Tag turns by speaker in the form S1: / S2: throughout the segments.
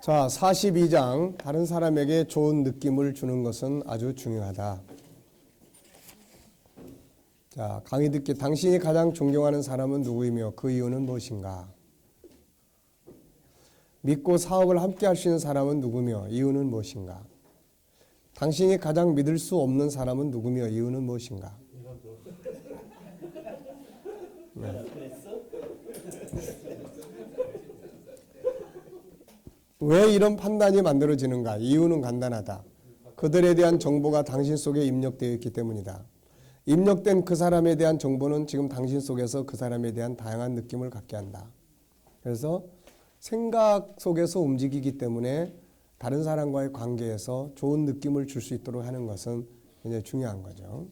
S1: 자, 42장. 다른 사람에게 좋은 느낌을 주는 것은 아주 중요하다. 자, 강의 듣기. 당신이 가장 존경하는 사람은 누구이며 그 이유는 무엇인가? 믿고 사업을 함께 할 수 있는 사람은 누구며 이유는 무엇인가? 당신이 가장 믿을 수 없는 사람은 누구며 이유는 무엇인가? 네. 왜 이런 판단이 만들어지는가? 이유는 간단하다. 그들에 대한 정보가 당신 속에 입력되어 있기 때문이다. 입력된 그 사람에 대한 정보는 지금 당신 속에서 그 사람에 대한 다양한 느낌을 갖게 한다. 그래서 생각 속에서 움직이기 때문에 다른 사람과의 관계에서 좋은 느낌을 줄 수 있도록 하는 것은 굉장히 중요한 거죠.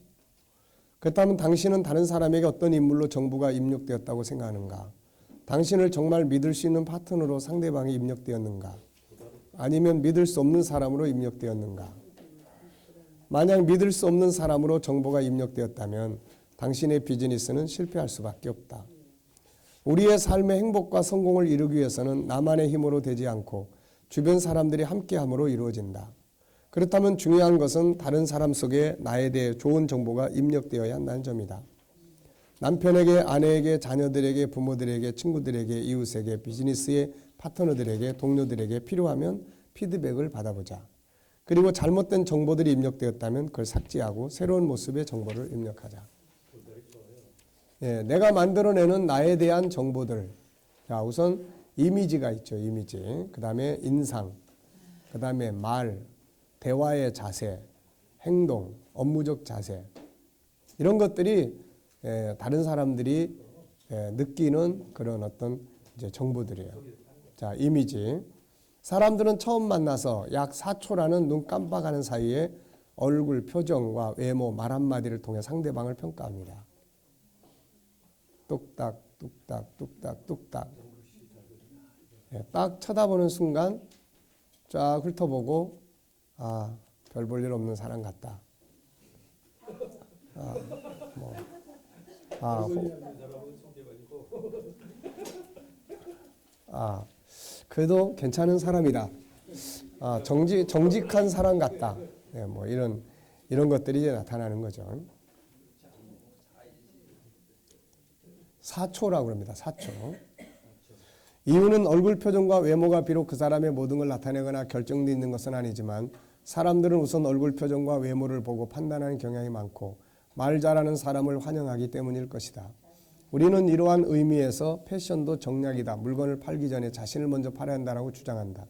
S1: 그렇다면 당신은 다른 사람에게 어떤 인물로 정보가 입력되었다고 생각하는가? 당신을 정말 믿을 수 있는 파트너로 상대방이 입력되었는가? 아니면 믿을 수 없는 사람으로 입력되었는가? 만약 믿을 수 없는 사람으로 정보가 입력되었다면 당신의 비즈니스는 실패할 수밖에 없다. 우리의 삶의 행복과 성공을 이루기 위해서는 나만의 힘으로 되지 않고 주변 사람들이 함께함으로 이루어진다. 그렇다면 중요한 것은 다른 사람 속에 나에 대해 좋은 정보가 입력되어야 한다는 점이다. 남편에게, 아내에게, 자녀들에게, 부모들에게, 친구들에게, 이웃에게, 비즈니스의 파트너들에게, 동료들에게 필요하면 피드백을 받아보자. 그리고 잘못된 정보들이 입력되었다면 그걸 삭제하고 새로운 모습의 정보를 입력하자. 예, 내가 만들어내는 나에 대한 정보들. 자, 우선 이미지가 있죠. 이미지. 그 다음에 인상. 그 다음에 말, 대화의 자세, 행동, 업무적 자세. 이런 것들이 다른 사람들이 느끼는 그런 어떤 이제 정보들이에요. 자, 이미지. 사람들은 처음 만나서 약 4초라는 눈 깜빡하는 사이에 얼굴, 표정과 외모, 말 한마디를 통해 상대방을 평가합니다. 뚝딱, 뚝딱, 뚝딱, 뚝딱. 딱 쳐다보는 순간 쫙 훑어보고, 아, 별 볼 일 없는 사람 같다. 그래도 괜찮은 사람이다. 정직한 사람 같다. 네, 뭐 이런 것들이 이제 나타나는 거죠. 4초라고 합니다. 4초. 이유는 얼굴 표정과 외모가 비록 그 사람의 모든 걸 나타내거나 결정되어 있는 것은 아니지만 사람들은 우선 얼굴 표정과 외모를 보고 판단하는 경향이 많고 말 잘하는 사람을 환영하기 때문일 것이다. 우리는 이러한 의미에서 패션도 정략이다. 물건을 팔기 전에 자신을 먼저 팔아야 한다고 주장한다.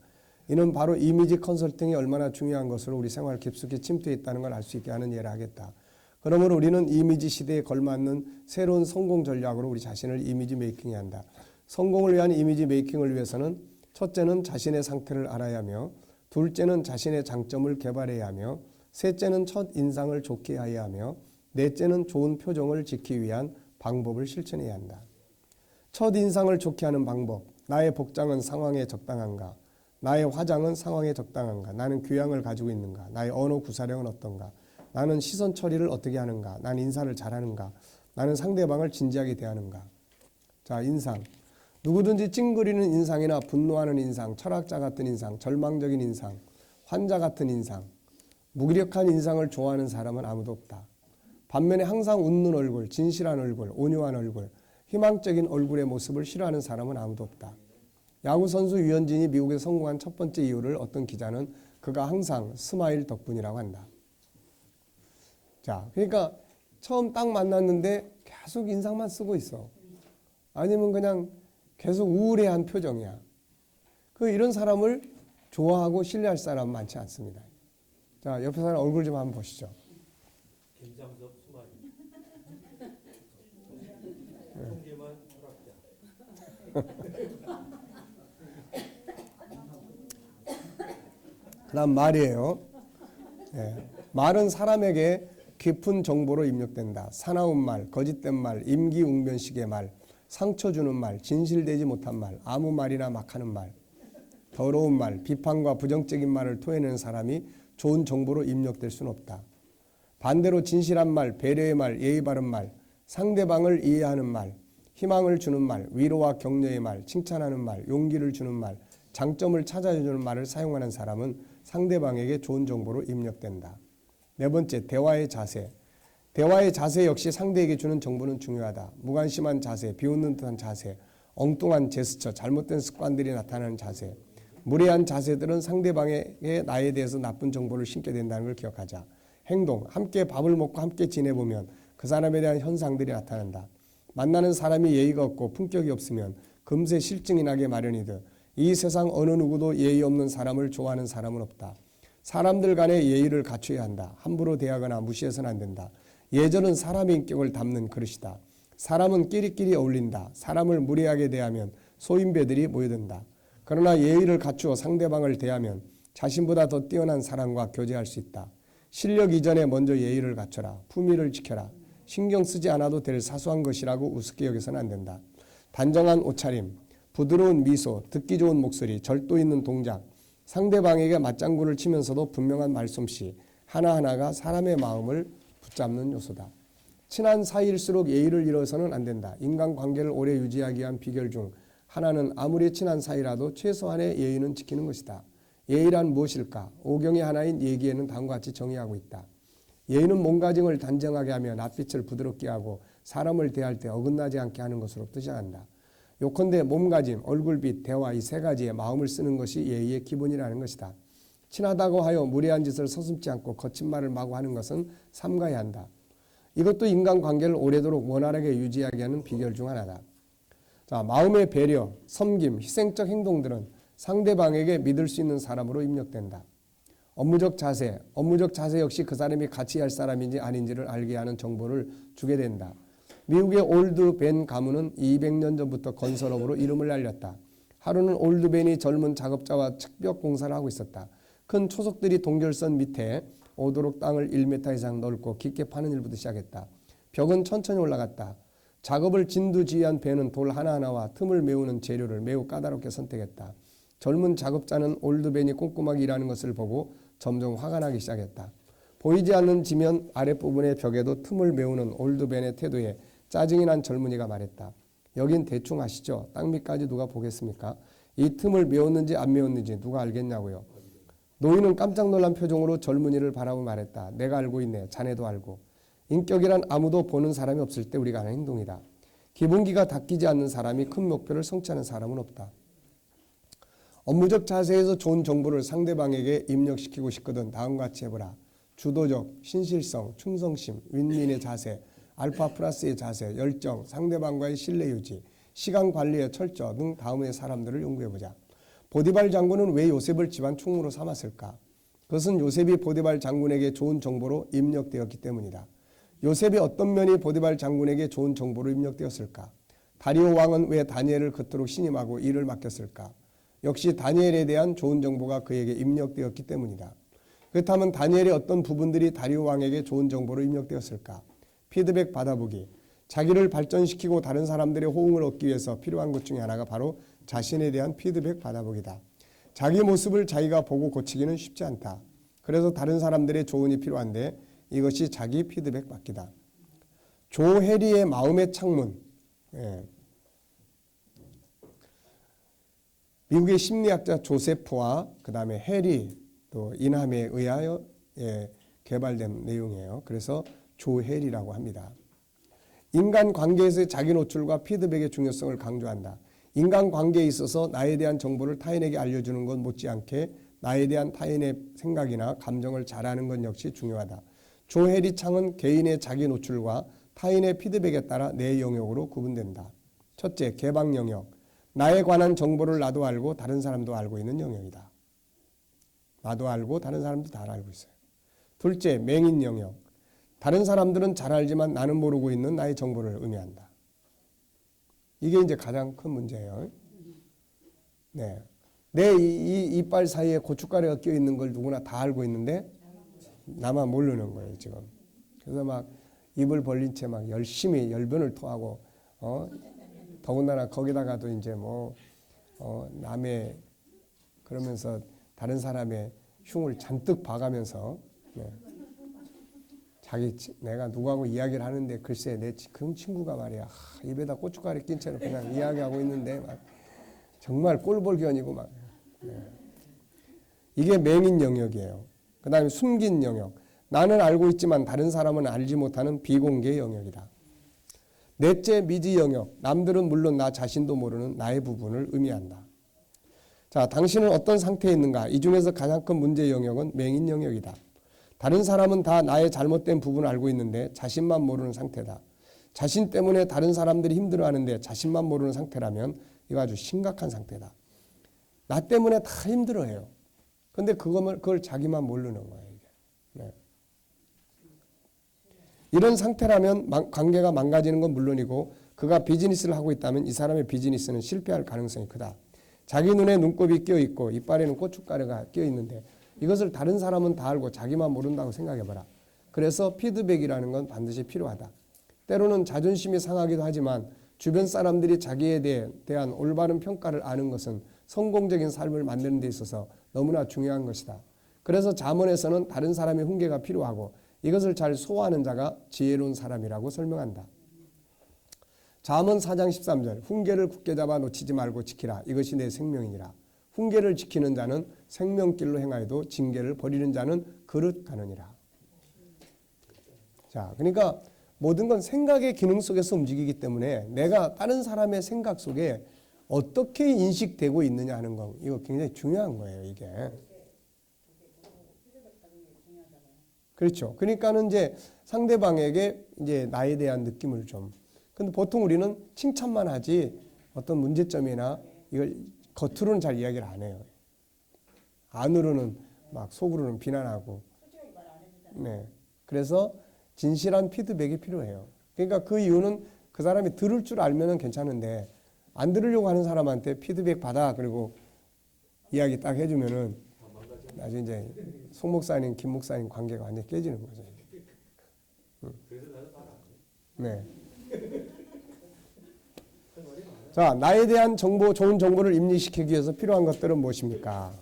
S1: 이는 바로 이미지 컨설팅이 얼마나 중요한 것으로 우리 생활 깊숙이 침투해 있다는 걸 알 수 있게 하는 예를 하겠다. 그러므로 우리는 이미지 시대에 걸맞는 새로운 성공 전략으로 우리 자신을 이미지 메이킹해야 한다. 성공을 위한 이미지 메이킹을 위해서는 첫째는 자신의 상태를 알아야 하며 둘째는 자신의 장점을 개발해야 하며 셋째는 첫 인상을 좋게 해야 하며 넷째는 좋은 표정을 짓기 위한 방법을 실천해야 한다. 첫 인상을 좋게 하는 방법. 나의 복장은 상황에 적당한가? 나의 화장은 상황에 적당한가? 나는 교양을 가지고 있는가? 나의 언어 구사력은 어떤가? 나는 시선 처리를 어떻게 하는가? 나는 인사를 잘하는가? 나는 상대방을 진지하게 대하는가? 자, 인상. 누구든지 찡그리는 인상이나 분노하는 인상, 철학자 같은 인상, 절망적인 인상, 환자 같은 인상, 무기력한 인상을 좋아하는 사람은 아무도 없다. 반면에 항상 웃는 얼굴, 진실한 얼굴, 온유한 얼굴, 희망적인 얼굴의 모습을 싫어하는 사람은 아무도 없다. 야구선수 유현진이 미국에 성공한 첫 번째 이유를 어떤 기자는 그가 항상 스마일 덕분이라고 한다. 자, 그러니까 처음 딱 만났는데 계속 인상만 쓰고 있어. 아니면 그냥 계속 우울해한 표정이야. 이런 사람을 좋아하고 신뢰할 사람은 많지 않습니다. 자, 옆에 사람 얼굴 좀 한번 보시죠.
S2: 김장섭 수마리. 통계만 철학자.
S1: 그 다음 말이에요. 네. 말은 사람에게 깊은 정보로 입력된다. 사나운 말, 거짓된 말, 임기응변식의 말, 상처 주는 말, 진실되지 못한 말, 아무 말이나 막 하는 말, 더러운 말, 비판과 부정적인 말을 토해내는 사람이 좋은 정보로 입력될 수는 없다. 반대로 진실한 말, 배려의 말, 예의 바른 말, 상대방을 이해하는 말, 희망을 주는 말, 위로와 격려의 말, 칭찬하는 말, 용기를 주는 말, 장점을 찾아주는 말을 사용하는 사람은 상대방에게 좋은 정보로 입력된다. 네 번째, 대화의 자세. 대화의 자세 역시 상대에게 주는 정보는 중요하다. 무관심한 자세, 비웃는 듯한 자세, 엉뚱한 제스처, 잘못된 습관들이 나타나는 자세, 무례한 자세들은 상대방에게 나에 대해서 나쁜 정보를 심게 된다는 걸 기억하자. 행동, 함께 밥을 먹고 함께 지내보면 그 사람에 대한 현상들이 나타난다. 만나는 사람이 예의가 없고 품격이 없으면 금세 실증이 나게 마련이듯 이 세상 어느 누구도 예의 없는 사람을 좋아하는 사람은 없다. 사람들 간의 예의를 갖춰야 한다. 함부로 대하거나 무시해서는 안 된다. 예절은 사람의 인격을 담는 그릇이다. 사람은 끼리끼리 어울린다. 사람을 무례하게 대하면 소인배들이 모여든다. 그러나 예의를 갖추어 상대방을 대하면 자신보다 더 뛰어난 사람과 교제할 수 있다. 실력 이전에 먼저 예의를 갖춰라. 품위를 지켜라. 신경 쓰지 않아도 될 사소한 것이라고 우습게 여겨서는 안 된다. 단정한 옷차림, 부드러운 미소, 듣기 좋은 목소리, 절도 있는 동작, 상대방에게 맞장구를 치면서도 분명한 말솜씨, 하나하나가 사람의 마음을 붙잡는 요소다. 친한 사이일수록 예의를 잃어서는 안 된다. 인간관계를 오래 유지하기 위한 비결 중 하나는 아무리 친한 사이라도 최소한의 예의는 지키는 것이다. 예의란 무엇일까? 오경의 하나인 예기에는 다음과 같이 정의하고 있다. 예의는 몸가짐을 단정하게 하며 낯빛을 부드럽게 하고 사람을 대할 때 어긋나지 않게 하는 것으로 뜻이한다. 요컨대 몸가짐, 얼굴빛, 대화 이 세 가지에 마음을 쓰는 것이 예의의 기본이라는 것이다. 친하다고 하여 무례한 짓을 서슴지 않고 거친 말을 마구 하는 것은 삼가야 한다. 이것도 인간관계를 오래도록 원활하게 유지하게 하는 비결 중 하나다. 자, 마음의 배려, 섬김, 희생적 행동들은 상대방에게 믿을 수 있는 사람으로 입력된다. 업무적 자세 역시 그 사람이 같이 할 사람인지 아닌지를 알게 하는 정보를 주게 된다. 미국의 올드 벤 가문은 200년 전부터 건설업으로 이름을 날렸다. 하루는 올드 벤이 젊은 작업자와 측벽 공사를 하고 있었다. 큰 초석들이 동결선 밑에 오도록 땅을 1m 이상 넓고 깊게 파는 일부터 시작했다. 벽은 천천히 올라갔다. 작업을 진두지휘한 벤은 돌 하나하나와 틈을 메우는 재료를 매우 까다롭게 선택했다. 젊은 작업자는 올드 벤이 꼼꼼하게 일하는 것을 보고 점점 화가 나기 시작했다. 보이지 않는 지면 아랫부분의 벽에도 틈을 메우는 올드 벤의 태도에 짜증이 난 젊은이가 말했다. 여긴 대충 아시죠? 땅 밑까지 누가 보겠습니까? 이 틈을 메웠는지 안 메웠는지 누가 알겠냐고요. 노인은 깜짝 놀란 표정으로 젊은이를 바라보며 말했다. 내가 알고 있네. 자네도 알고. 인격이란 아무도 보는 사람이 없을 때 우리가 하는 행동이다. 기본기가 닦이지 않는 사람이 큰 목표를 성취하는 사람은 없다. 업무적 자세에서 좋은 정보를 상대방에게 입력시키고 싶거든 다음과 같이 해보라. 주도적, 신실성, 충성심, 윈윈의 자세, 알파 플러스의 자세, 열정, 상대방과의 신뢰 유지, 시간 관리의 철저 등 다음의 사람들을 연구해보자. 보디발 장군은 왜 요셉을 집안 총무로 삼았을까? 그것은 요셉이 보디발 장군에게 좋은 정보로 입력되었기 때문이다. 요셉의 어떤 면이 보디발 장군에게 좋은 정보로 입력되었을까? 다리오 왕은 왜 다니엘을 그토록 신임하고 일을 맡겼을까? 역시 다니엘에 대한 좋은 정보가 그에게 입력되었기 때문이다. 그렇다면 다니엘의 어떤 부분들이 다리오 왕에게 좋은 정보로 입력되었을까? 피드백 받아보기. 자기를 발전시키고 다른 사람들의 호응을 얻기 위해서 필요한 것 중에 하나가 바로 자신에 대한 피드백 받아보기다. 자기 모습을 자기가 보고 고치기는 쉽지 않다. 그래서 다른 사람들의 조언이 필요한데 이것이 자기 피드백 받기다. 조 해리의 마음의 창문. 미국의 심리학자 조세프와 그 다음에 해리 또 인함에 의하여 개발된 내용이에요. 그래서 조 해리라고 합니다. 인간관계에서의 자기 노출과 피드백의 중요성을 강조한다. 인간관계에 있어서 나에 대한 정보를 타인에게 알려주는 것 못지않게 나에 대한 타인의 생각이나 감정을 잘 아는 것 역시 중요하다. 조 해리 창은 개인의 자기 노출과 타인의 피드백에 따라 네 영역으로 구분된다. 첫째, 개방 영역. 나에 관한 정보를 나도 알고 다른 사람도 알고 있는 영역이다. 나도 알고 다른 사람도 다 알고 있어요. 둘째, 맹인 영역. 다른 사람들은 잘 알지만 나는 모르고 있는 나의 정보를 의미한다. 이게 이제 가장 큰 문제예요. 네. 내 이빨 사이에 고춧가루가 껴 있는 걸 누구나 다 알고 있는데 나만 모르는 거예요, 지금. 그래서 막 입을 벌린 채 막 열심히 열변을 토하고, 더군다나 거기다가도 이제 남의 그러면서 다른 사람의 흉을 잔뜩 봐가면서, 내가 누구하고 이야기를 하는데 글쎄 내 그 친구가 말이야 입에다 고춧가루 낀 채로 그냥 이야기하고 있는데 막 정말 꼴볼견이고 막 이게 맹인 영역이에요. 그 다음에 숨긴 영역. 나는 알고 있지만 다른 사람은 알지 못하는 비공개 영역이다. 넷째, 미지 영역. 남들은 물론 나 자신도 모르는 나의 부분을 의미한다. 자, 당신은 어떤 상태에 있는가? 이 중에서 가장 큰 문제 영역은 맹인 영역이다. 다른 사람은 다 나의 잘못된 부분을 알고 있는데 자신만 모르는 상태다. 자신 때문에 다른 사람들이 힘들어하는데 자신만 모르는 상태라면 이거 아주 심각한 상태다. 나 때문에 다 힘들어해요. 근데 그걸 자기만 모르는 거예요. 이게. 네. 이런 상태라면 관계가 망가지는 건 물론이고 그가 비즈니스를 하고 있다면 이 사람의 비즈니스는 실패할 가능성이 크다. 자기 눈에 눈곱이 끼어 있고 이빨에는 고춧가루가 끼어 있는데 이것을 다른 사람은 다 알고 자기만 모른다고 생각해봐라. 그래서 피드백이라는 건 반드시 필요하다. 때로는 자존심이 상하기도 하지만 주변 사람들이 자기에 대한 올바른 평가를 아는 것은 성공적인 삶을 만드는 데 있어서 너무나 중요한 것이다. 그래서 잠언에서는 다른 사람의 훈계가 필요하고 이것을 잘 소화하는 자가 지혜로운 사람이라고 설명한다. 잠언 4장 13절 훈계를 굳게 잡아 놓치지 말고 지키라. 이것이 내 생명이니라. 훈계를 지키는 자는 생명길로 행하여도 징계를 버리는 자는 그릇 가느니라. 자, 그러니까 모든 건 생각의 기능 속에서 움직이기 때문에 내가 다른 사람의 생각 속에 어떻게 인식되고 있느냐 하는 거 이거 굉장히 중요한 거예요. 이게. 그렇죠. 그러니까는 이제 상대방에게 이제 나에 대한 느낌을 좀. 근데 보통 우리는 칭찬만 하지 어떤 문제점이나 이걸 겉으로는 잘 이야기를 안 해요. 안으로는 막 속으로는 비난하고. 네. 그래서 진실한 피드백이 필요해요. 그러니까 그 이유는 그 사람이 들을 줄 알면은 괜찮은데 안 들으려고 하는 사람한테 피드백 받아 그리고 이야기 딱 해주면은 나중에 이제 송 목사님, 김 목사님 관계가 완전히 깨지는 거죠. 네. 자, 나에 대한 정보, 좋은 정보를 입력시키기 위해서 필요한 것들은 무엇입니까?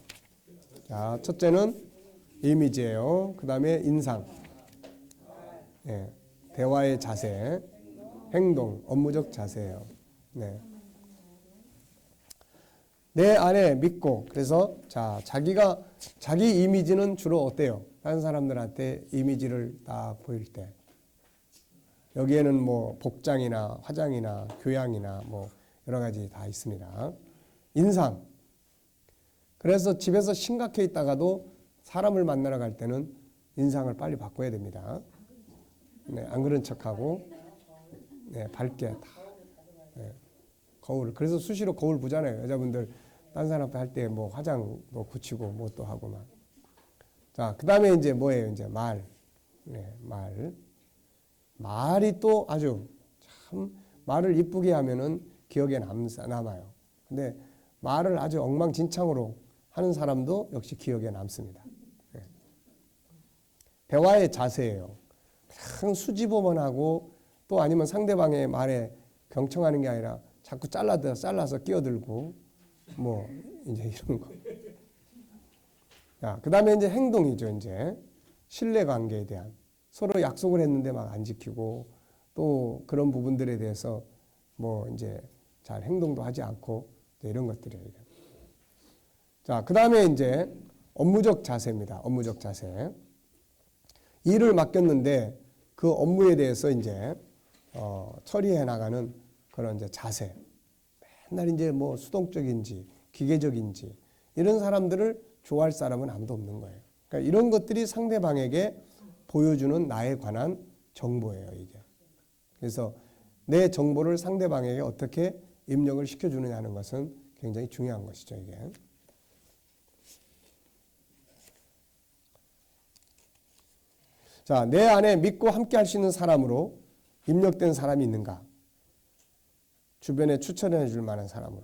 S1: 자, 첫째는 이미지예요. 그 다음에 인상, 네. 대화의 자세, 행동, 업무적 자세예요. 네. 내 안에 믿고 그래서 자 자기 이미지는 주로 어때요? 다른 사람들한테 이미지를 딱 보일 때 여기에는 뭐 복장이나 화장이나 교양이나 뭐 여러 가지 다 있습니다. 인상. 그래서 집에서 심각해 있다가도 사람을 만나러 갈 때는 인상을 빨리 바꿔야 됩니다. 네, 안 그런 척하고 네, 밝게 다. 네, 거울. 그래서 수시로 거울 보잖아요. 여자분들 딴 사람 할 때 뭐 화장도 굳히고 뭐 또 하고 막. 자, 그 다음에 이제 뭐예요? 이제 말. 네, 말. 말이 또 아주 참 말을 이쁘게 하면은 기억에 남아요. 근데 말을 아주 엉망진창으로 하는 사람도 역시 기억에 남습니다. 네. 대화의 자세예요. 그냥 수줍어만 또 아니면 상대방의 말에 경청하는 게 아니라 자꾸 잘라서 끼어들고 뭐 이제 이런 거. 자, 그다음에 이제 행동이죠. 이제 신뢰 관계에 대한 서로 약속을 했는데 막 안 지키고 또 그런 부분들에 대해서 뭐 이제 잘 행동도 하지 않고 이런 것들이에요. 자, 그다음에 이제 업무적 자세입니다. 업무적 자세. 일을 맡겼는데 그 업무에 대해서 이제 처리해 나가는 그런 이제 자세. 맨날 이제 뭐 수동적인지 기계적인지 이런 사람들을 좋아할 사람은 아무도 없는 거예요. 그러니까 이런 것들이 상대방에게 보여주는 나에 관한 정보예요, 이게. 그래서 내 정보를 상대방에게 어떻게 입력을 시켜주느냐 하는 것은 굉장히 중요한 것이죠, 이게. 자, 내 안에 믿고 함께 할 수 있는 사람으로 입력된 사람이 있는가? 주변에 추천해 줄 만한 사람으로.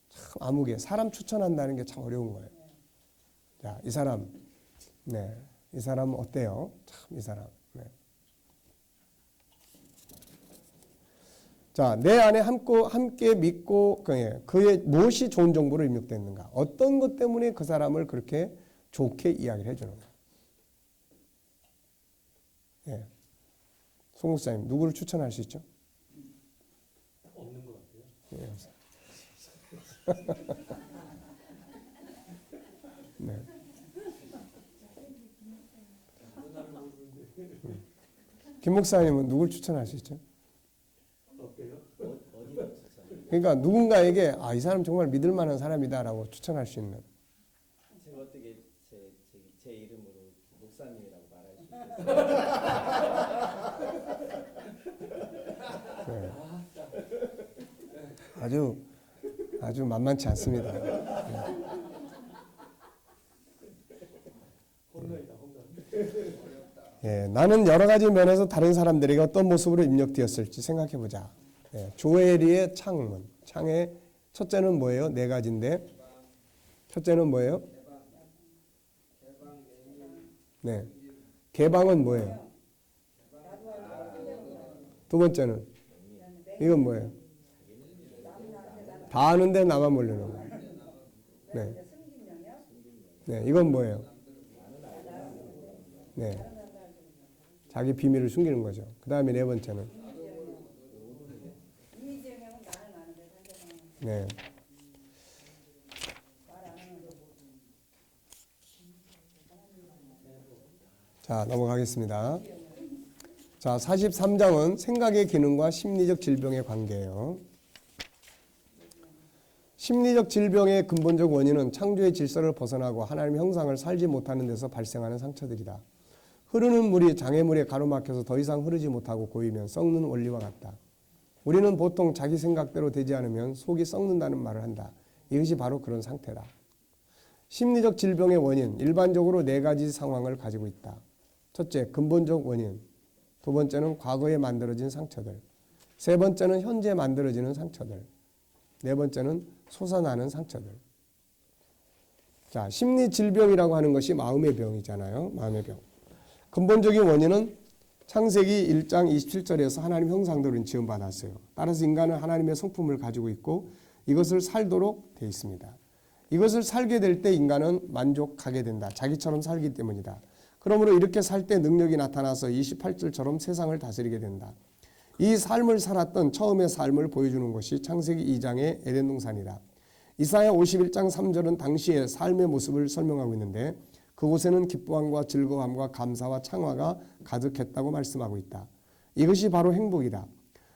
S1: 참 아무개 사람 추천한다는 게 참 어려운 거예요. 자, 이 사람, 네, 이 사람은 어때요? 참 이 사람. 네. 자, 내 안에 함께 믿고 그의 무엇이 좋은 정보로 입력됐는가? 어떤 것 때문에 그 사람을 그렇게 좋게 이야기를 해주는가? 예, 송 목사님 누구를 추천할 수 있죠?
S2: 없는 것 같아요.
S1: 예. 김 목사님은 누굴 추천하시죠?
S2: 어때요?
S3: 어디가 추천?
S1: 그러니까 누군가에게 이 사람 정말 믿을 만한 사람이다라고 추천할 수 있는.
S3: 제가 어떻게 제 이름으로 목사님이라고 말할 수 있어요?
S1: 네. 아주 만만치 않습니다. 네.
S2: 홈런이다 홈런.
S1: 예, 나는 여러 가지 면에서 다른 사람들에게 어떤 모습으로 입력되었을지 생각해 보자. 예, 조엘이의 창문. 창의 첫째는 뭐예요? 네 가지인데 첫째는 뭐예요? 네. 개방은 뭐예요? 두 번째는 이건 뭐예요? 다 아는데 나만 모르는 거. 네. 네, 이건 뭐예요? 네. 자기 비밀을 숨기는 거죠. 그 다음에 네 번째는 네. 자, 넘어가겠습니다. 자, 43장은 생각의 기능과 심리적 질병의 관계예요. 심리적 질병의 근본적 원인은 창조의 질서를 벗어나고 하나님의 형상을 살지 못하는 데서 발생하는 상처들이다. 흐르는 물이 장애물에 가로막혀서 더 이상 흐르지 못하고 고이면 썩는 원리와 같다. 우리는 보통 자기 생각대로 되지 않으면 속이 썩는다는 말을 한다. 이것이 바로 그런 상태다. 심리적 질병의 원인, 일반적으로 네 가지 상황을 가지고 있다. 첫째, 근본적 원인. 두 번째는 과거에 만들어진 상처들. 세 번째는 현재 만들어지는 상처들. 네 번째는 솟아나는 상처들. 자, 심리 질병이라고 하는 것이 마음의 병이잖아요. 마음의 병. 근본적인 원인은 창세기 1장 27절에서 하나님 형상대로 지음받았어요. 따라서 인간은 하나님의 성품을 가지고 있고 이것을 살도록 되어 있습니다. 이것을 살게 될 때 인간은 만족하게 된다. 자기처럼 살기 때문이다. 그러므로 이렇게 살 때 능력이 나타나서 28절처럼 세상을 다스리게 된다. 이 삶을 살았던 처음의 삶을 보여주는 것이 창세기 2장의 에덴 동산이다. 이사야 51장 3절은 당시의 삶의 모습을 설명하고 있는데 그곳에는 기뻐함과 즐거움과 감사와 창화가 가득했다고 말씀하고 있다. 이것이 바로 행복이다.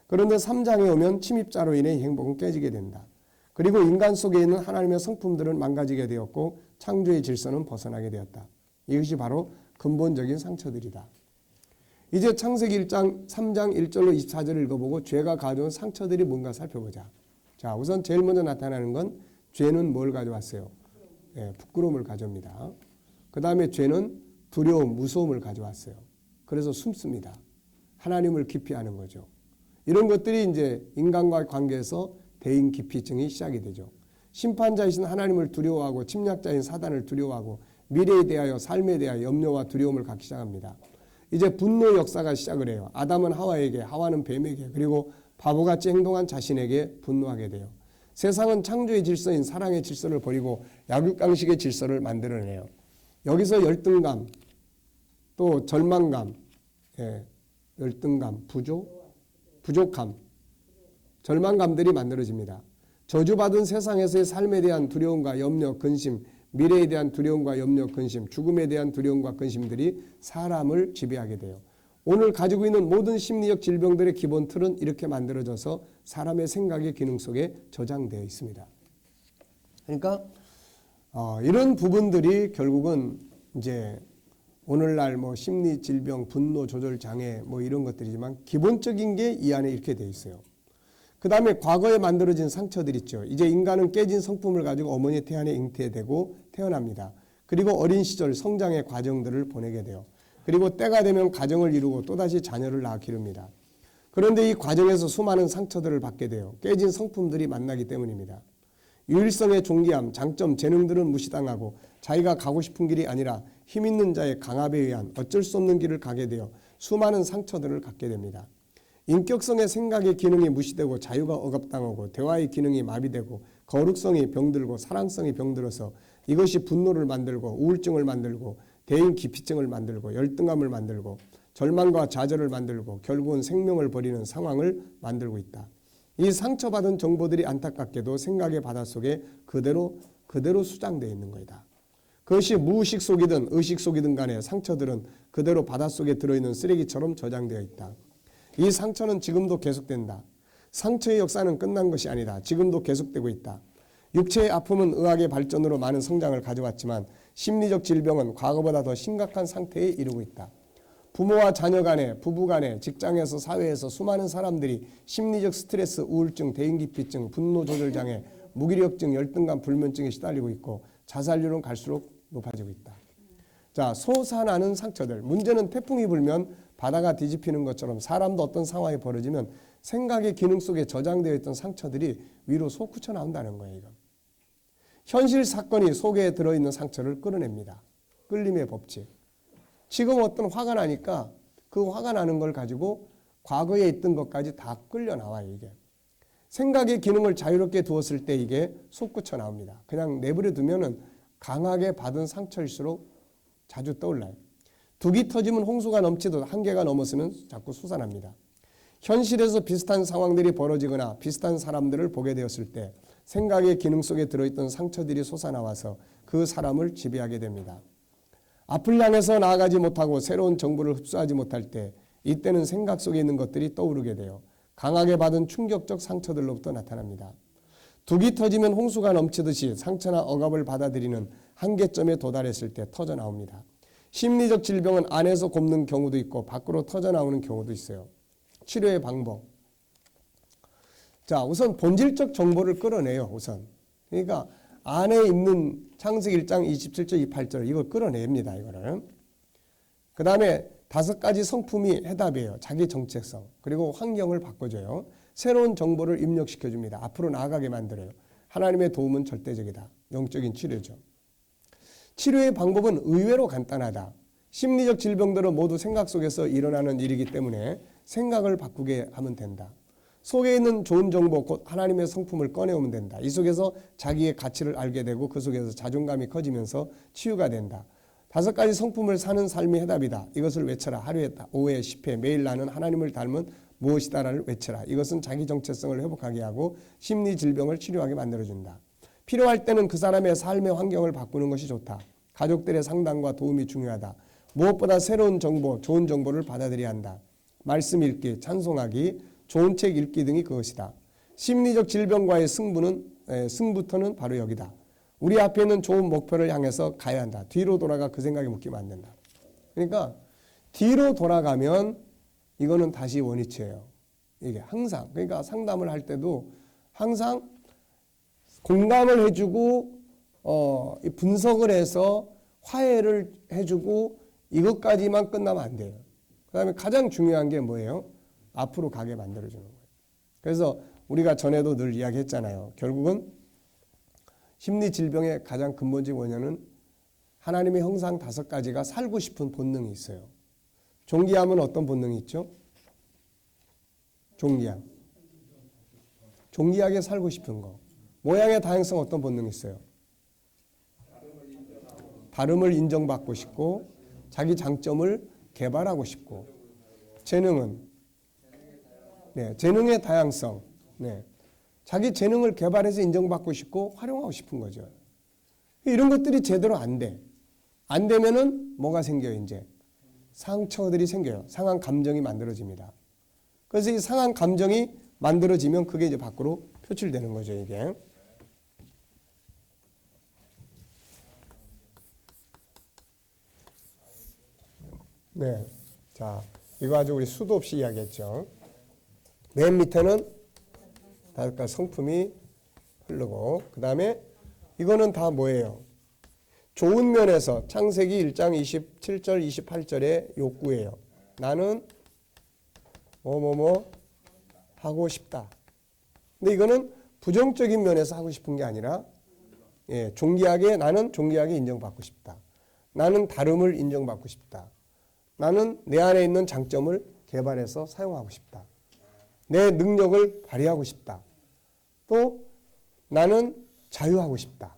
S1: 그런데 3장에 오면 침입자로 인해 이 행복은 깨지게 된다. 그리고 인간 속에 있는 하나님의 성품들은 망가지게 되었고 창조의 질서는 벗어나게 되었다. 이것이 바로 근본적인 상처들이다. 이제 창세기 1장 3장 1절로 24절을 읽어보고 죄가 가져온 상처들이 뭔가 살펴보자. 자, 우선 제일 먼저 나타나는 건 죄는 뭘 가져왔어요? 네, 부끄러움을 가져옵니다. 그 다음에 죄는 두려움, 무서움을 가져왔어요. 그래서 숨습니다. 하나님을 기피하는 거죠. 이런 것들이 이제 인간과의 관계에서 대인 기피증이 시작이 되죠. 심판자이신 하나님을 두려워하고 침략자인 사단을 두려워하고 미래에 대하여 삶에 대하여 염려와 두려움을 갖기 시작합니다. 이제 분노 역사가 시작을 해요. 아담은 하와에게, 하와는 뱀에게, 그리고 바보같이 행동한 자신에게 분노하게 돼요. 세상은 창조의 질서인 사랑의 질서를 버리고 약육강식의 질서를 만들어내요. 여기서 열등감, 또 절망감, 열등감, 부족함, 절망감들이 만들어집니다. 저주받은 세상에서의 삶에 대한 두려움과 염려, 근심, 미래에 대한 두려움과 염려, 근심, 죽음에 대한 두려움과 근심들이 사람을 지배하게 돼요. 오늘 가지고 있는 모든 심리적 질병들의 기본 틀은 이렇게 만들어져서 사람의 생각의 기능 속에 저장되어 있습니다. 그러니까 이런 부분들이 결국은 이제 오늘날 뭐 심리 질병, 분노 조절 장애 뭐 이런 것들이지만 기본적인 게 이 안에 이렇게 되어 있어요. 그 다음에 과거에 만들어진 상처들 있죠. 이제 인간은 깨진 성품을 가지고 어머니 태안에 잉태되고 태어납니다. 그리고 어린 시절 성장의 과정들을 보내게 돼요. 그리고 때가 되면 가정을 이루고 또다시 자녀를 낳아 기릅니다. 그런데 이 과정에서 수많은 상처들을 받게 돼요. 깨진 성품들이 만나기 때문입니다. 유일성의 존귀함, 장점, 재능들은 무시당하고 자기가 가고 싶은 길이 아니라 힘 있는 자의 강압에 의한 어쩔 수 없는 길을 가게 되어 수많은 상처들을 갖게 됩니다. 인격성의 생각의 기능이 무시되고 자유가 억압당하고 대화의 기능이 마비되고 거룩성이 병들고 사랑성이 병들어서 이것이 분노를 만들고 우울증을 만들고 대인 기피증을 만들고 열등감을 만들고 절망과 좌절을 만들고 결국은 생명을 버리는 상황을 만들고 있다. 이 상처받은 정보들이 안타깝게도 생각의 바닷속에 그대로 수장되어 있는 거다. 그것이 무의식 속이든 의식 속이든 간에 상처들은 그대로 바닷속에 들어있는 쓰레기처럼 저장되어 있다. 이 상처는 지금도 계속된다. 상처의 역사는 끝난 것이 아니다. 지금도 계속되고 있다. 육체의 아픔은 의학의 발전으로 많은 성장을 가져왔지만 심리적 질병은 과거보다 더 심각한 상태에 이르고 있다. 부모와 자녀 간에, 부부 간에, 직장에서, 사회에서 수많은 사람들이 심리적 스트레스, 우울증, 대인기피증, 분노조절장애, 무기력증, 열등감, 불면증에 시달리고 있고 자살률은 갈수록 높아지고 있다. 자, 솟아나는 상처들. 문제는 태풍이 불면 바다가 뒤집히는 것처럼 사람도 어떤 상황이 벌어지면 생각의 기능 속에 저장되어 있던 상처들이 위로 솟구쳐 나온다는 거예요. 이거. 현실 사건이 속에 들어있는 상처를 끌어냅니다. 끌림의 법칙. 지금 어떤 화가 나니까 그 화가 나는 걸 가지고 과거에 있던 것까지 다 끌려 나와요. 이게. 생각의 기능을 자유롭게 두었을 때 이게 솟구쳐 나옵니다. 그냥 내버려 두면은 강하게 받은 상처일수록 자주 떠올라요. 둑이 터지면 홍수가 넘치듯 한계가 넘어서면 자꾸 솟아납니다. 현실에서 비슷한 상황들이 벌어지거나 비슷한 사람들을 보게 되었을 때 생각의 기능 속에 들어있던 상처들이 솟아나와서 그 사람을 지배하게 됩니다. 앞을 향해서 나아가지 못하고 새로운 정보를 흡수하지 못할 때 이때는 생각 속에 있는 것들이 떠오르게 돼요. 강하게 받은 충격적 상처들로부터 나타납니다. 둑이 터지면 홍수가 넘치듯이 상처나 억압을 받아들이는 한계점에 도달했을 때 터져 나옵니다. 심리적 질병은 안에서 곱는 경우도 있고 밖으로 터져 나오는 경우도 있어요. 치료의 방법. 자, 우선 본질적 정보를 끌어내요. 우선. 그러니까 안에 있는 창세기 1장 27절 28절 이걸 끌어냅니다. 이거는. 그 다음에 5가지 성품이 해답이에요. 자기 정체성. 그리고 환경을 바꿔줘요. 새로운 정보를 입력시켜줍니다. 앞으로 나아가게 만들어요. 하나님의 도움은 절대적이다. 영적인 치료죠. 치료의 방법은 의외로 간단하다. 심리적 질병들은 모두 생각 속에서 일어나는 일이기 때문에 생각을 바꾸게 하면 된다. 속에 있는 좋은 정보, 곧 하나님의 성품을 꺼내오면 된다. 이 속에서 자기의 가치를 알게 되고 그 속에서 자존감이 커지면서 치유가 된다. 5가지 성품을 사는 삶이 해답이다. 이것을 외쳐라. 하루에 5회, 10회, 매일 나는 하나님을 닮은 무엇이다를 외쳐라. 이것은 자기 정체성을 회복하게 하고 심리 질병을 치료하게 만들어준다. 필요할 때는 그 사람의 삶의 환경을 바꾸는 것이 좋다. 가족들의 상담과 도움이 중요하다. 무엇보다 새로운 정보, 좋은 정보를 받아들여야 한다. 말씀 읽기, 찬송하기, 좋은 책 읽기 등이 그것이다. 심리적 질병과의 승부터는 바로 여기다. 우리 앞에 있는 좋은 목표를 향해서 가야 한다. 뒤로 돌아가 그 생각에 묶이면 안 된다. 그러니까 뒤로 돌아가면 이거는 다시 원위치예요. 이게 항상. 그러니까 상담을 할 때도 항상 공감을 해주고 분석을 해서 화해를 해주고 이것까지만 끝나면 안 돼요. 그 다음에 가장 중요한 게 뭐예요? 앞으로 가게 만들어주는 거예요. 그래서 우리가 전에도 늘 이야기했잖아요. 결국은 심리 질병의 가장 근본적 원인은 하나님의 형상 5가지가 살고 싶은 본능이 있어요. 종기함은 어떤 본능이 있죠? 종기함. 종기하게 살고 싶은 거. 모양의 다양성 어떤 본능이 있어요? 다름을 인정받고 싶고 자기 장점을 개발하고 싶고 재능은 재능의 다양성. 자기 재능을 개발해서 인정받고 싶고 활용하고 싶은 거죠. 이런 것들이 제대로 안 돼. 안 되면은 뭐가 생겨요, 이제? 상처들이 생겨요. 상한 감정이 만들어집니다. 그래서 이 상한 감정이 만들어지면 그게 이제 밖으로 표출되는 거죠, 이게. 네. 자, 이거 아주 우리 수도 없이 이야기했죠. 맨 밑에는 5가지 성품이 흐르고, 그 다음에 이거는 다 뭐예요? 좋은 면에서 창세기 1장 27절, 28절의 욕구예요. 나는 뭐뭐뭐 하고 싶다. 근데 이거는 부정적인 면에서 하고 싶은 게 아니라 나는 존귀하게 인정받고 싶다. 나는 다름을 인정받고 싶다. 나는 내 안에 있는 장점을 개발해서 사용하고 싶다. 내 능력을 발휘하고 싶다. 또 나는 자유하고 싶다.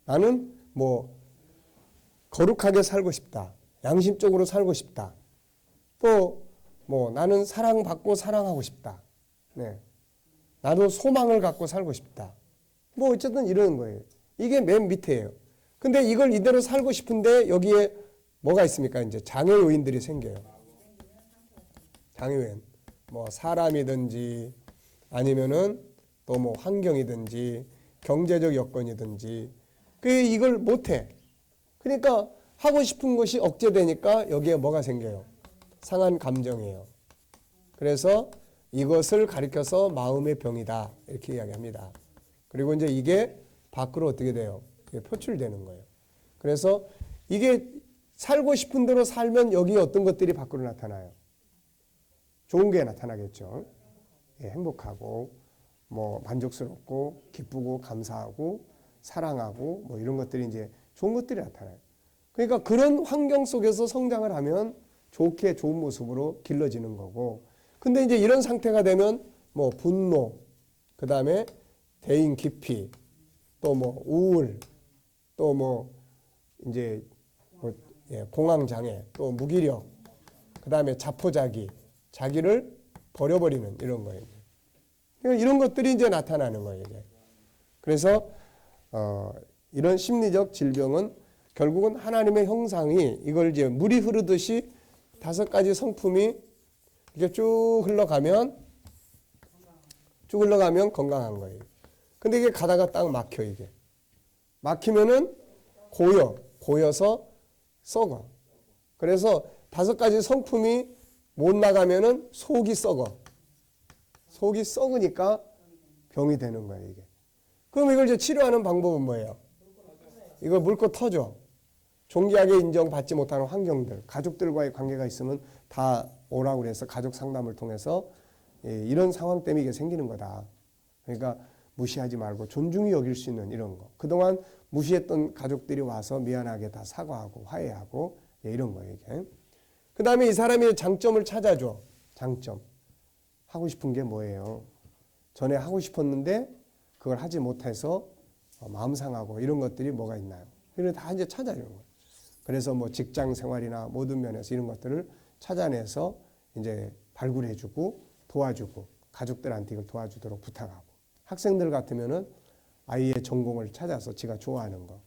S1: 나는 거룩하게 살고 싶다. 양심적으로 살고 싶다. 또 나는 사랑받고 사랑하고 싶다. 나도 소망을 갖고 살고 싶다. 어쨌든 이러는 거예요. 이게 맨 밑에예요. 근데 이걸 이대로 살고 싶은데 여기에 뭐가 있습니까? 이제 장애 요인들이 생겨요. 장애 요인. 뭐 사람이든지 아니면은 또 뭐 환경이든지 경제적 여건이든지 이걸 못해. 그러니까 하고 싶은 것이 억제되니까 여기에 뭐가 생겨요? 상한 감정이에요. 그래서 이것을 가리켜서 마음의 병이다 이렇게 이야기합니다. 그리고 이제 이게 밖으로 어떻게 돼요? 이게 표출되는 거예요. 그래서 이게 살고 싶은 대로 살면 여기 어떤 것들이 밖으로 나타나요? 좋은 게 나타나겠죠. 예, 행복하고 뭐 만족스럽고 기쁘고 감사하고 사랑하고 뭐 이런 것들이 이제 좋은 것들이 나타나요. 그러니까 그런 환경 속에서 성장을 하면 좋게 좋은 모습으로 길러지는 거고, 근데 이제 이런 상태가 되면 뭐 분노, 그 다음에 대인 기피, 또 뭐 우울, 또 뭐 이제 뭐 공황 장애, 또 무기력, 그 다음에 자포자기, 자기를 버려버리는 이런 거예요. 그러니까 이런 것들이 이제 나타나는 거예요. 이제. 그래서 이런 심리적 질병은 결국은 하나님의 형상이 이걸 이제 물이 흐르듯이 5가지 성품이 이렇게 쭉 흘러가면 건강한 거예요. 근데 이게 가다가 딱 막혀, 이게. 막히면은 고여서 썩어. 그래서 5가지 성품이 못 나가면은 속이 썩어. 속이 썩으니까 병이 되는 거예요, 이게. 그럼 이걸 이제 치료하는 방법은 뭐예요? 이걸 물고 터줘. 존귀하게 인정받지 못하는 환경들, 가족들과의 관계가 있으면 다 오라고 그래서 가족 상담을 통해서 이런 상황 때문에 이게 생기는 거다. 그러니까 무시하지 말고 존중히 여길 수 있는 이런 거. 그동안 무시했던 가족들이 와서 미안하게 다 사과하고 화해하고 이런 거예요, 이게. 그 다음에 이 사람의 장점을 찾아줘. 장점. 하고 싶은 게 뭐예요? 전에 하고 싶었는데 그걸 하지 못해서 마음 상하고 이런 것들이 뭐가 있나요? 이런 다 이제 찾아내는 거예요. 그래서 뭐 직장 생활이나 모든 면에서 이런 것들을 찾아내서 이제 발굴해주고 도와주고 가족들한테 이걸 도와주도록 부탁하고, 학생들 같으면은 아이의 전공을 찾아서 지가 좋아하는 거,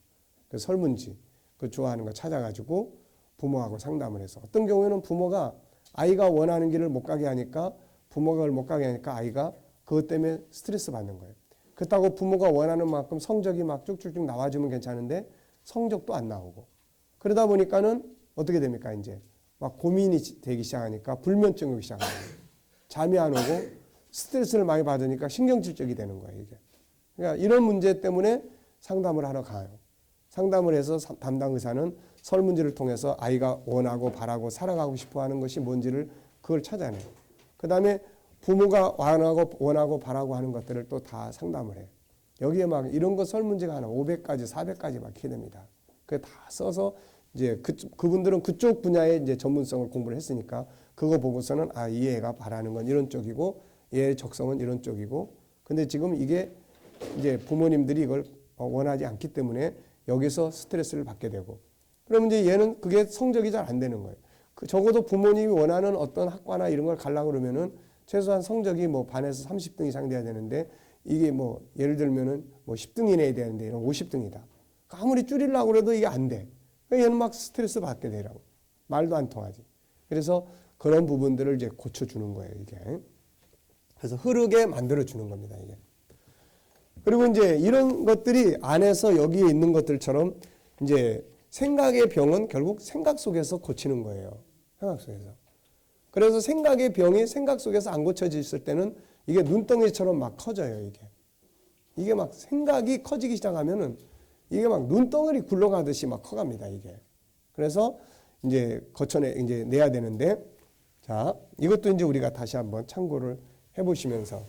S1: 그 설문지, 그 좋아하는 거 찾아가지고 부모하고 상담을 해서, 어떤 경우에는 부모가 아이가 원하는 길을 못 가게 하니까 부모가 그걸 못 가게 하니까 아이가 그것 때문에 스트레스 받는 거예요. 그렇다고 부모가 원하는 만큼 성적이 막 쭉쭉쭉 나와주면 괜찮은데 성적도 안 나오고, 그러다 보니까는 어떻게 됩니까? 이제 막 고민이 되기 시작하니까 불면증이 오기 시작하는 거예요. 잠이 안 오고 스트레스를 많이 받으니까 신경질적이 되는 거예요, 이게. 그러니까 이런 문제 때문에 상담을 하러 가요. 상담을 해서 담당 의사는 설문지를 통해서 아이가 원하고 바라고 살아가고 싶어 하는 것이 뭔지를 그걸 찾아내요. 그 다음에 부모가 원하고 바라고 하는 것들을 또 다 상담을 해요. 여기에 막 이런 거 설문지가 하나 500가지, 400가지 막 이렇게 됩니다. 그게 다 써서 이제 그분들은 그쪽 분야에 이제 전문성을 공부를 했으니까 그거 보고서는 이 애가 바라는 건 이런 쪽이고 얘의 적성은 이런 쪽이고, 근데 지금 이게 이제 부모님들이 이걸 원하지 않기 때문에 여기서 스트레스를 받게 되고, 그러면 이제 얘는 그게 성적이 잘 안 되는 거예요. 적어도 부모님이 원하는 어떤 학과나 이런 걸 가려고 그러면은 최소한 성적이 뭐 반에서 30등 이상 돼야 되는데, 이게 뭐 예를 들면은 뭐 10등 이내에 되는데 이런 50등이다. 아무리 줄이려고 해도 이게 안 돼. 얘는 막 스트레스 받게 되라고. 말도 안 통하지. 그래서 그런 부분들을 이제 고쳐주는 거예요, 이게. 그래서 흐르게 만들어주는 겁니다, 이게. 그리고 이제 이런 것들이 안에서 여기에 있는 것들처럼 이제 생각의 병은 결국 생각 속에서 고치는 거예요. 생각 속에서. 그래서 생각의 병이 생각 속에서 안 고쳐졌을 때는 이게 눈덩이처럼 막 커져요, 이게. 이게 막 생각이 커지기 시작하면은 이게 막 눈덩이리 굴러가듯이 막 커갑니다, 이게. 그래서 이제 이제 내야 되는데, 자, 이것도 이제 우리가 다시 한번 참고를 해보시면서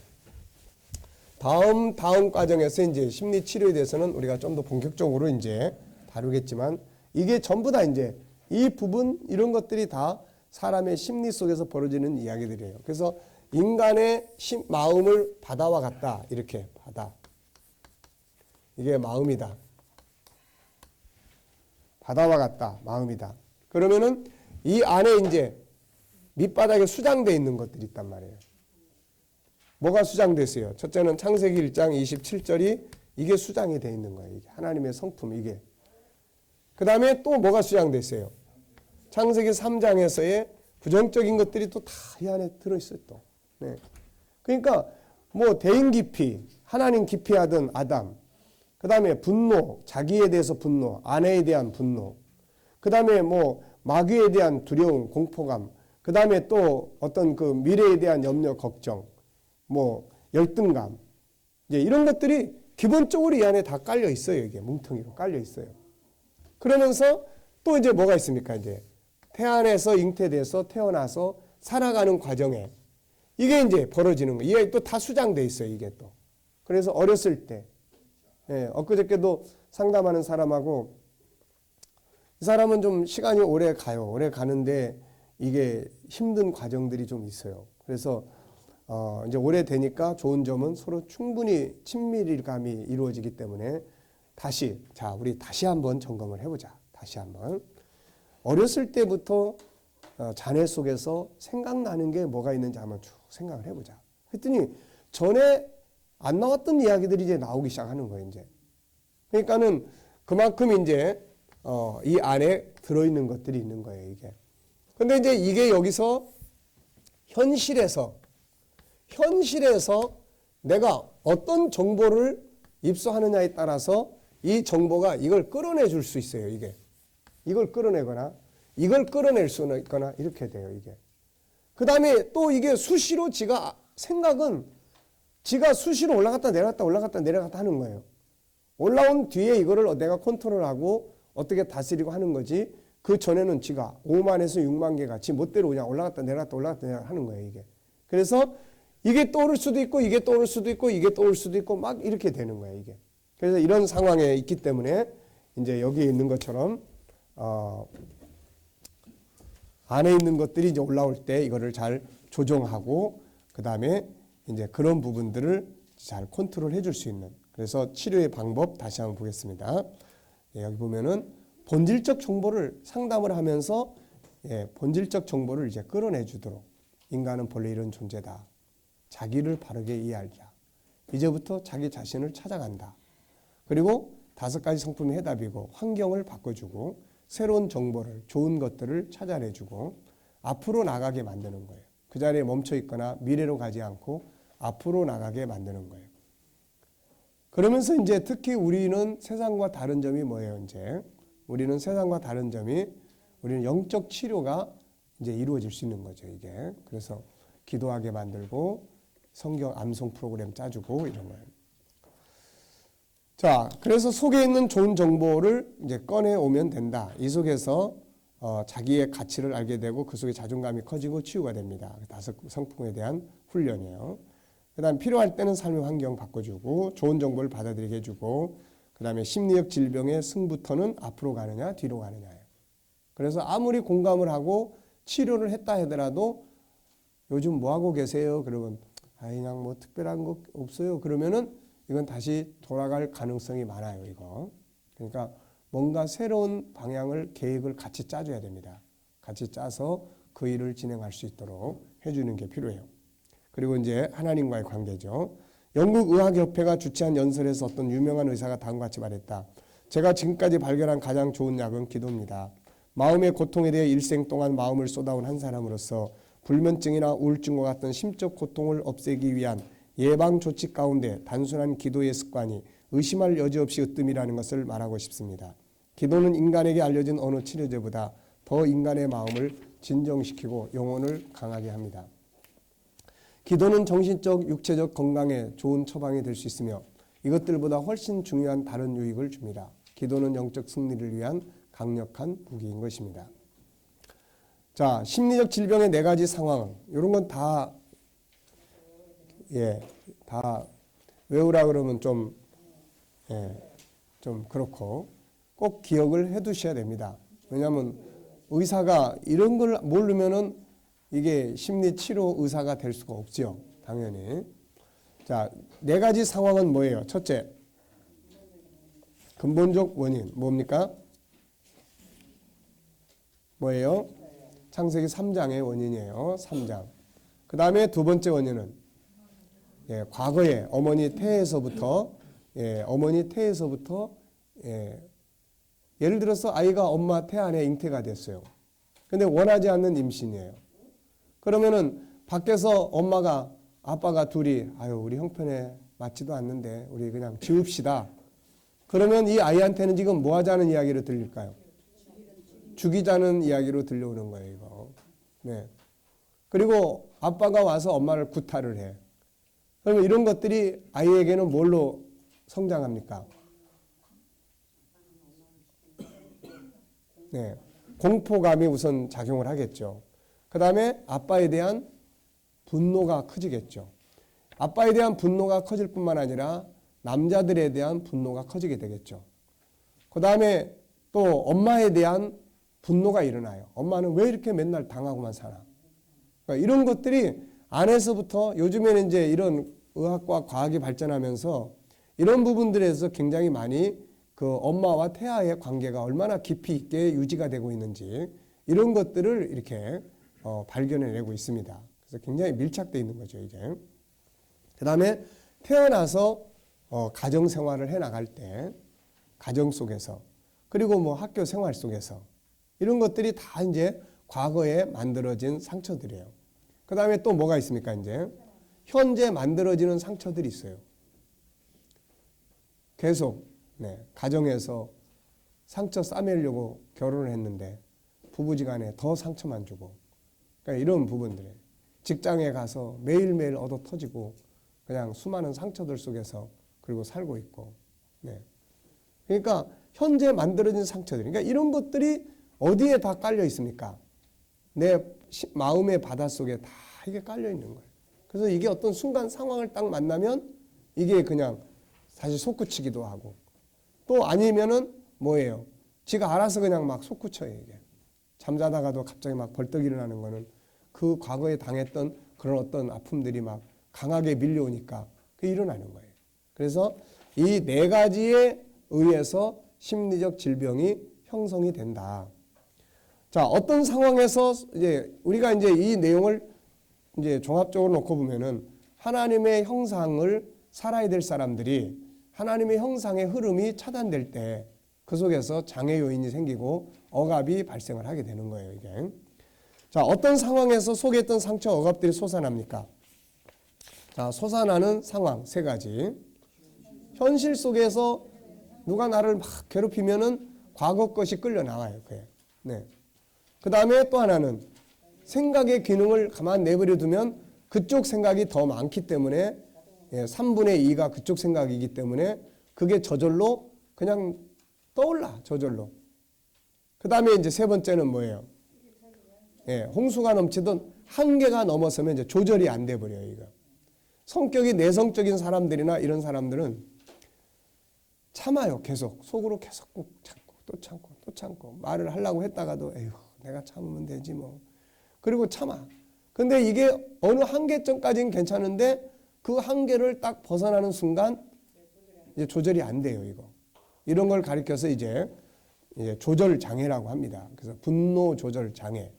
S1: 다음 과정에서 이제 심리 치료에 대해서는 우리가 좀 더 본격적으로 이제 다루겠지만, 이게 전부 다 이제 이 부분 이런 것들이 다 사람의 심리 속에서 벌어지는 이야기들이에요. 그래서 인간의 마음을 바다와 같다, 이렇게 바다. 이게 마음이다. 바다와 같다, 마음이다. 그러면은 이 안에 이제 밑바닥에 수장되어 있는 것들이 있단 말이에요. 뭐가 수장됐어요? 첫째는 창세기 1장 27절이 이게 수장이 되어 있는 거예요. 이게 하나님의 성품, 이게. 그 다음에 또 뭐가 수장돼 있어요? 창세기 3장에서의 부정적인 것들이 또 다 이 안에 들어있어요 또. 네. 그러니까 뭐 대인 기피, 하나님 기피하던 아담, 그 다음에 분노, 자기에 대해서 분노, 아내에 대한 분노, 그 다음에 뭐 마귀에 대한 두려움, 공포감, 그 다음에 또 어떤 그 미래에 대한 염려, 걱정, 뭐 열등감, 이제 이런 것들이 기본적으로 이 안에 다 깔려 있어요. 이게 뭉텅이로 깔려 있어요. 그러면서 또 이제 뭐가 있습니까? 이제 태안에서 잉태돼서 태어나서 살아가는 과정에 이게 이제 벌어지는 거예요. 이게 또 다 수장돼 있어요. 이게 또. 그래서 어렸을 때, 엊그저께도 상담하는 사람하고 이 사람은 좀 시간이 오래 가요. 오래 가는데 이게 힘든 과정들이 좀 있어요. 그래서 이제 오래 되니까 좋은 점은 서로 충분히 친밀감이 이루어지기 때문에 다시 우리 다시 한번 점검을 해보자. 다시 한번 어렸을 때부터 자네 속에서 생각나는 게 뭐가 있는지 한번 쭉 생각을 해보자. 그랬더니 전에 안 나왔던 이야기들이 이제 나오기 시작하는 거예요. 이제 그러니까는 그만큼 이제 이 안에 들어있는 것들이 있는 거예요. 이게. 근데 이제 이게 여기서 현실에서 내가 어떤 정보를 입수하느냐에 따라서 이 정보가 이걸 끌어내 줄 수 있어요. 이걸 끌어내거나 이걸 끌어낼 수는 있거나 이렇게 돼요. 이게. 그 다음에 또 이게 수시로 생각은 지가 수시로 올라갔다 내려갔다 하는 거예요. 올라온 뒤에 이거를 내가 컨트롤하고 어떻게 다스리고 하는 거지. 그 전에는 지가 5만에서 6만 개가 지 멋대로 그냥 올라갔다 내려갔다 하는 거예요. 이게. 그래서 이게 떠오를 수도 있고 이게 떠오를 수도 있고 이게 떠오를 수도 있고 막 이렇게 되는 거예요. 이게. 그래서 이런 상황에 있기 때문에 이제 여기에 있는 것처럼 안에 있는 것들이 이제 올라올 때 이거를 잘 조정하고 그 다음에 이제 그런 부분들을 잘 컨트롤 해줄 수 있는. 그래서 치료의 방법 다시 한번 보겠습니다. 여기 보면은 본질적 정보를 상담을 하면서 본질적 정보를 이제 끌어내 주도록. 인간은 본래 이런 존재다. 자기를 바르게 이해하자. 이제부터 자기 자신을 찾아간다. 그리고 5가지 성품의 해답이고 환경을 바꿔주고 새로운 정보를 좋은 것들을 찾아내주고 앞으로 나가게 만드는 거예요. 그 자리에 멈춰 있거나 미래로 가지 않고 앞으로 나가게 만드는 거예요. 그러면서 이제 특히 우리는 세상과 다른 점이 뭐예요? 이제 우리는 세상과 다른 점이 우리는 영적 치료가 이제 이루어질 수 있는 거죠. 이게. 그래서 기도하게 만들고 성경 암송 프로그램 짜주고 이런 거예요. 자, 그래서 속에 있는 좋은 정보를 이제 꺼내 오면 된다. 이 속에서 자기의 가치를 알게 되고 그 속에 자존감이 커지고 치유가 됩니다. 5 성품에 대한 훈련이에요. 그 다음 필요할 때는 삶의 환경 바꿔주고 좋은 정보를 받아들이게 해주고 그 다음에 심리적 질병의 승부터는 앞으로 가느냐 뒤로 가느냐예요. 그래서 아무리 공감을 하고 치료를 했다 하더라도 요즘 뭐 하고 계세요? 그러면 그냥 뭐 특별한 거 없어요. 그러면은 이건 다시 돌아갈 가능성이 많아요. 이거. 그러니까 뭔가 새로운 방향을 계획을 같이 짜줘야 됩니다. 같이 짜서 그 일을 진행할 수 있도록 해주는 게 필요해요. 그리고 이제 하나님과의 관계죠. 영국 의학협회가 주최한 연설에서 어떤 유명한 의사가 다음과 같이 말했다. 제가 지금까지 발견한 가장 좋은 약은 기도입니다. 마음의 고통에 대해 일생 동안 마음을 쏟아온 한 사람으로서 불면증이나 우울증과 같은 심적 고통을 없애기 위한 예방 조치 가운데 단순한 기도의 습관이 의심할 여지 없이 으뜸이라는 것을 말하고 싶습니다. 기도는 인간에게 알려진 어느 치료제보다 더 인간의 마음을 진정시키고 영혼을 강하게 합니다. 기도는 정신적, 육체적 건강에 좋은 처방이 될 수 있으며 이것들보다 훨씬 중요한 다른 유익을 줍니다. 기도는 영적 승리를 위한 강력한 무기인 것입니다. 자, 심리적 질병의 4가지 상황, 이런 건 다 외우라 그러면 좀 그렇고 꼭 기억을 해 두셔야 됩니다. 왜냐하면 의사가 이런 걸 모르면은 이게 심리치료 의사가 될 수가 없죠. 당연히. 자, 4가지 상황은 뭐예요? 첫째, 근본적 원인 뭡니까? 뭐예요? 창세기 3장의 원인이에요. 3장. 그 다음에 2번째 원인은 과거에 어머니 태에서부터 예를 들어서 아이가 엄마 태 안에 잉태가 됐어요. 근데 원하지 않는 임신이에요. 그러면은 밖에서 엄마가 아빠가 둘이 아유 우리 형편에 맞지도 않는데 우리 그냥 지읍시다. 그러면 이 아이한테는 지금 뭐 하자는 이야기로 들릴까요? 죽이자는 이야기로 들려오는 거예요, 이거. 네. 그리고 아빠가 와서 엄마를 구타를 해. 그러면 이런 것들이 아이에게는 뭘로 성장합니까? 네. 공포감이 우선 작용을 하겠죠. 그 다음에 아빠에 대한 분노가 커지겠죠. 아빠에 대한 분노가 커질 뿐만 아니라 남자들에 대한 분노가 커지게 되겠죠. 그 다음에 또 엄마에 대한 분노가 일어나요. 엄마는 왜 이렇게 맨날 당하고만 사나. 그러니까 이런 것들이 안에서부터 요즘에는 이제 이런 의학과 과학이 발전하면서 이런 부분들에서 굉장히 많이 그 엄마와 태아의 관계가 얼마나 깊이 있게 유지가 되고 있는지 이런 것들을 이렇게 발견해내고 있습니다. 그래서 굉장히 밀착되어 있는 거죠, 이게. 그 다음에 태어나서 가정 생활을 해 나갈 때 가정 속에서 그리고 뭐 학교 생활 속에서 이런 것들이 다 이제 과거에 만들어진 상처들이에요. 그 다음에 또 뭐가 있습니까, 이제? 현재 만들어지는 상처들이 있어요. 계속, 네, 가정에서 상처 싸매려고 결혼을 했는데 부부지간에 더 상처만 주고, 그러니까 이런 부분들에 직장에 가서 매일매일 얻어 터지고 그냥 수많은 상처들 속에서 그리고 살고 있고, 네. 그러니까 현재 만들어진 상처들, 그러니까 이런 것들이 어디에 다 깔려 있습니까? 내 마음의 바닷속에 다 이게 깔려 있는 거예요. 그래서 이게 어떤 순간 상황을 딱 만나면 이게 그냥 다시 솟구치기도 하고 또 아니면은 뭐예요? 지가 알아서 그냥 막 솟구쳐요, 이게. 잠자다가도 갑자기 막 벌떡 일어나는 거는 그 과거에 당했던 그런 어떤 아픔들이 막 강하게 밀려오니까 그게 일어나는 거예요. 그래서 이 네 가지에 의해서 심리적 질병이 형성이 된다. 자, 어떤 상황에서 이제 우리가 이제 이 내용을 이제 종합적으로 놓고 보면은 하나님의 형상을 살아야 될 사람들이 하나님의 형상의 흐름이 차단될 때 그 속에서 장애 요인이 생기고 억압이 발생을 하게 되는 거예요, 이게. 자, 어떤 상황에서 속에 있던 상처 억압들이 솟아납니까? 자, 솟아나는 상황 세 가지. 현실 속에서 누가 나를 막 괴롭히면은 과거 것이 끌려 나와요, 그게. 네. 그 다음에 또 하나는 생각의 기능을 가만 내버려 두면 그쪽 생각이 더 많기 때문에 3분의 2가 그쪽 생각이기 때문에 그게 저절로 그냥 떠올라, 저절로. 그 다음에 이제 세 번째는 뭐예요? 홍수가 넘치던 한계가 넘어서면 이제 조절이 안 돼 버려요, 이거. 성격이 내성적인 사람들이나 이런 사람들은 참아요, 계속. 속으로 계속 꼭 참고, 또 참고, 또 참고. 말을 하려고 했다가도, 에휴, 내가 참으면 되지 뭐. 그리고 참아. 근데 이게 어느 한계점까지는 괜찮은데 그 한계를 딱 벗어나는 순간 이제 조절이 안 돼요, 이거. 이런 걸 가리켜서 이제 조절 장애라고 합니다. 그래서 분노 조절 장애,